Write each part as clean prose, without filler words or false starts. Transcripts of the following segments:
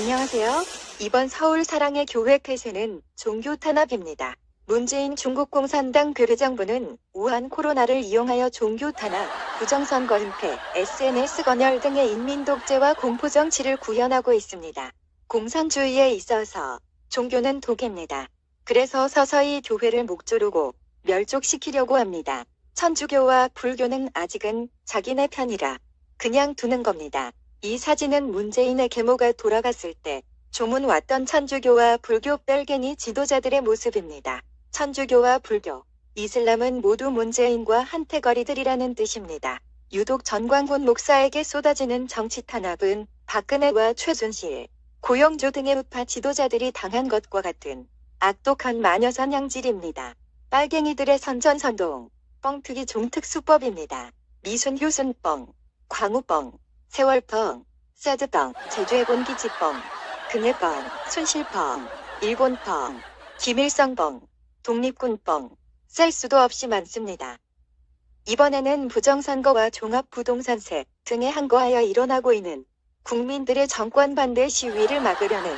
안녕하세요. 이번 서울 사랑의 교회 폐쇄는 종교 탄압입니다. 문재인 중국 공산당 교회정부는 우한 코로나를 이용하여 종교 탄압, 부정선거 은폐, SNS 건열 등의 인민 독재와 공포 정치를 구현하고 있습니다. 공산주의에 있어서 종교는 독입니다. 그래서 서서히 교회를 목조르고 멸족시키려고 합니다. 천주교와 불교는 아직은 자기네 편이라 그냥 두는 겁니다. 이 사진은 문재인의 계모가 돌아갔을 때 조문 왔던 천주교와 불교 빨갱이 지도자들의 모습입니다. 천주교와 불교, 이슬람은 모두 문재인과 한패거리들이라는 뜻입니다. 유독 전광훈 목사에게 쏟아지는 정치 탄압은 박근혜와 최순실, 고영조 등의 우파 지도자들이 당한 것과 같은 악독한 마녀사냥질입니다. 빨갱이들의 선전선동, 뻥튀기 종특수법입니다. 미순효순뻥, 광우뻥, 세월뻥, 사드뻥, 제주의 본기지뻥, 금해뻥, 순실뻥, 일본뻥, 김일성뻥, 독립군뻥, 셀 수도 없이 많습니다. 이번에는 부정선거와 종합부동산세 등에 항거하여 일어나고 있는 국민들의 정권 반대 시위를 막으려는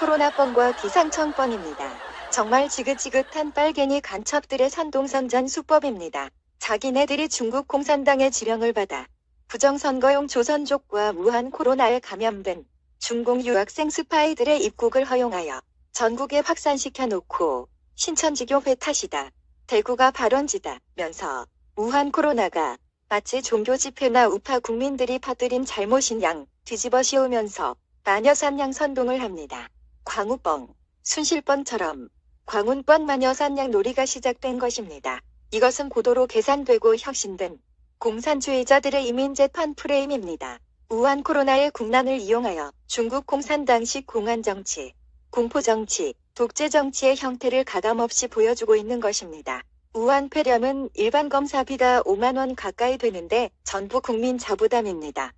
코로나뻥과 기상청뻥입니다. 정말 지긋지긋한 빨갱이 간첩들의 선동선전 수법입니다. 자기네들이 중국 공산당의 지령을 받아 부정선거용 조선족과 무한 코로나에 감염된 중공 유학생 스파이들의 입국을 허용하여 전국에 확산시켜 놓고 신천지교회 탓이다, 대구가 발원지다 면서 무한 코로나가 마치 종교 집회나 우파 국민들이 퍼뜨린 잘못인 양 뒤집어 씌우면서 마녀사냥 선동을 합니다. 광우뻥, 순실뻥처럼 광운뻥 마녀사냥 놀이가 시작된 것입니다. 이것은 고도로 계산되고 혁신된 공산주의자들의 이민재판 프레임입니다. 우한 코로나의 국난을 이용하여 중국 공산당식 공안정치, 공포정치, 독재정치의 형태를 가감없이 보여주고 있는 것입니다. 우한 폐렴은 일반 검사비가 5만 원 가까이 되는데 전부 국민 자부담입니다.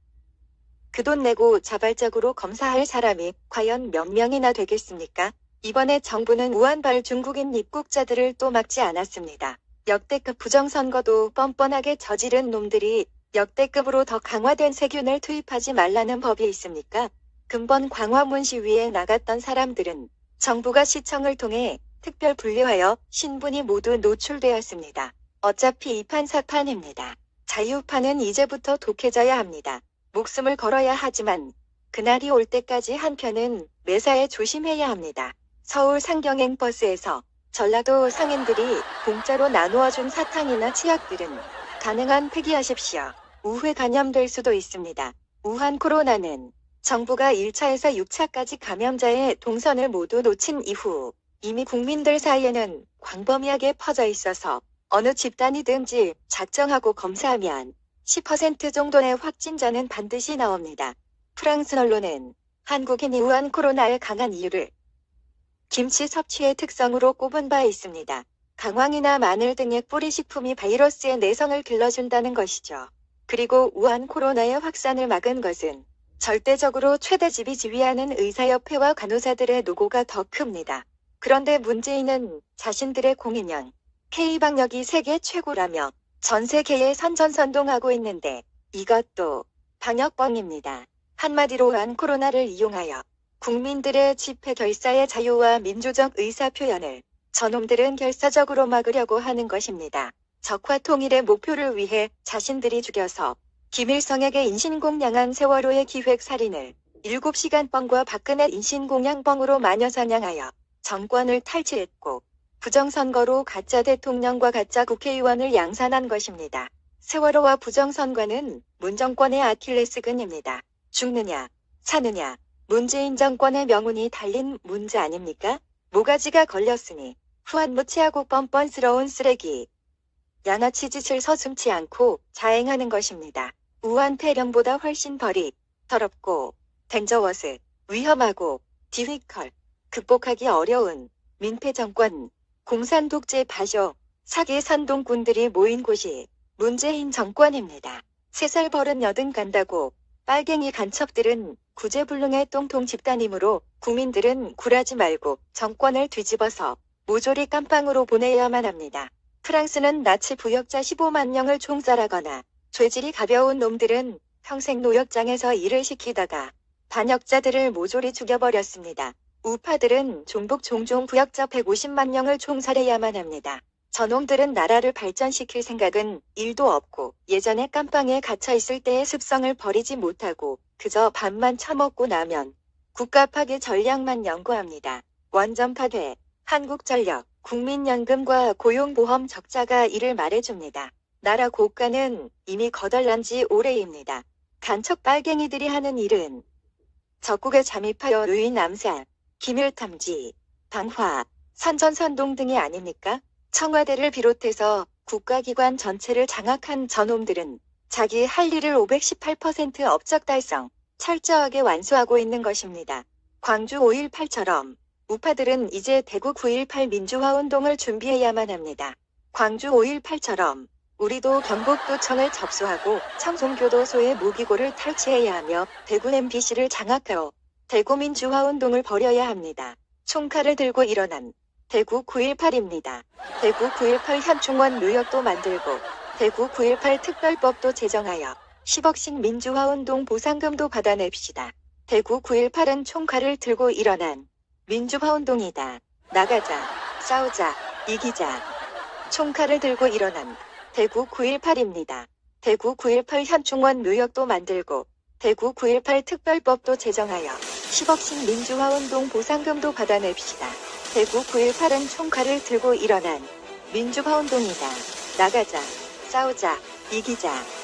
그 돈 내고 자발적으로 검사할 사람이 과연 몇 명이나 되겠습니까? 이번에 정부는 우한발 중국인 입국자들을 또 막지 않았습니다. 역대급 부정선거도 뻔뻔하게 저지른 놈들이 역대급으로 더 강화된 세균을 투입하지 말라는 법이 있습니까? 근본 광화문 시위에 나갔던 사람들은 정부가 시청을 통해 특별 분류하여 신분이 모두 노출되었습니다. 어차피 이판 사판입니다. 자유파는 이제부터 독해져야 합니다. 목숨을 걸어야 하지만 그날이 올 때까지 한편은 매사에 조심해야 합니다. 서울 상경행 버스에서 전라도 상인들이 공짜로 나누어준 사탕이나 치약들은 가능한 폐기하십시오. 우회 감염될 수도 있습니다. 우한 코로나는 정부가 1차에서 6차까지 감염자의 동선을 모두 놓친 이후 이미 국민들 사이에는 광범위하게 퍼져 있어서 어느 집단이든지 작정하고 검사하면 10% 정도의 확진자는 반드시 나옵니다. 프랑스 언론은 한국인이 우한 코로나에 강한 이유를 김치 섭취의 특성으로 꼽은 바 있습니다. 강황이나 마늘 등의 뿌리식품이 바이러스의 내성을 길러준다는 것이죠. 그리고 우한 코로나의 확산을 막은 것은 절대적으로 최대집이 지휘하는 의사협회와 간호사들의 노고가 더 큽니다. 그런데 문재인은 자신들의 공인형 K방역이 세계 최고라며 전 세계에 선전선동하고 있는데 이것도 방역뻥입니다. 한마디로 우한 코로나를 이용하여 국민들의 집회 결사의 자유와 민주적 의사표현을 저놈들은 결사적으로 막으려고 하는 것입니다. 적화 통일의 목표를 위해 자신들이 죽여서 김일성에게 인신공양한 세월호의 기획살인을 7시간 뻥과 박근혜 인신공양뻥으로 마녀사냥하여 정권을 탈취했고 부정선거로 가짜 대통령과 가짜 국회의원을 양산한 것입니다. 세월호와 부정선거는 문정권의 아킬레스건입니다. 죽느냐 사느냐 문재인 정권의 명운이 달린 문제 아닙니까? 모가지가 걸렸으니 후한무치하고 뻔뻔스러운 쓰레기 양아치 짓을 서슴지 않고 자행하는 것입니다. 우한 폐렴보다 훨씬 더럽고 덴저워스, 위험하고 디휘컬, 극복하기 어려운 민폐 정권, 공산 독재 파쇼, 사기 선동꾼들이 모인 곳이 문재인 정권입니다. 3살 버릇 여든 간다고 빨갱이 간첩들은 구제불능의 똥통 집단이므로 국민들은 굴하지 말고 정권을 뒤집어서 모조리 깜빵으로 보내야만 합니다. 프랑스는 나치 부역자 15만 명을 총살하거나 죄질이 가벼운 놈들은 평생 노역장에서 일을 시키다가 반역자들을 모조리 죽여버렸습니다. 우파들은 종북 종종 부역자 150만 명을 총살해야만 합니다. 저놈들은 나라를 발전시킬 생각은 1도 없고 예전에 깜빵에 갇혀 있을 때의 습성을 버리지 못하고 그저 밥만 처먹고 나면 국가 파괴 전략만 연구합니다. 원전 파괴, 한국전력, 국민연금과 고용보험 적자가 이를 말해줍니다. 나라 고가는 이미 거덜난 지 오래입니다. 간첩 빨갱이들이 하는 일은 적국에 잠입하여 의인 암살, 기밀탐지, 방화, 선전선동 등이 아닙니까? 청와대를 비롯해서 국가기관 전체를 장악한 저놈들은 자기 할 일을 518% 업적 달성, 철저하게 완수하고 있는 것입니다. 광주 5.18처럼 우파들은 이제 대구 9.18 민주화운동을 준비해야만 합니다. 광주 5.18처럼 우리도 경북도청을 접수하고 청송교도소의 무기고를 탈취해야 하며 대구 MBC를 장악하고 대구 민주화운동을 벌여야 합니다. 총칼을 들고 일어난 대구 9.18입니다. 대구 9.18 현충원 묘역도 만들고 대구 9.18 특별법도 제정하여 10억씩 민주화운동 보상금도 받아냅시다. 대구 9.18은 총칼을 들고 일어난 민주화운동이다. 나가자, 싸우자, 이기자. 총칼을 들고 일어난 대구 9.18입니다. 대구 9.18 현충원 묘역도 만들고 대구 9.18 특별법도 제정하여 10억씩 민주화운동 보상금도 받아냅시다. 대구 9.18은 총칼을 들고 일어난 민주화운동이다. 나가자, 싸우자, 이기자.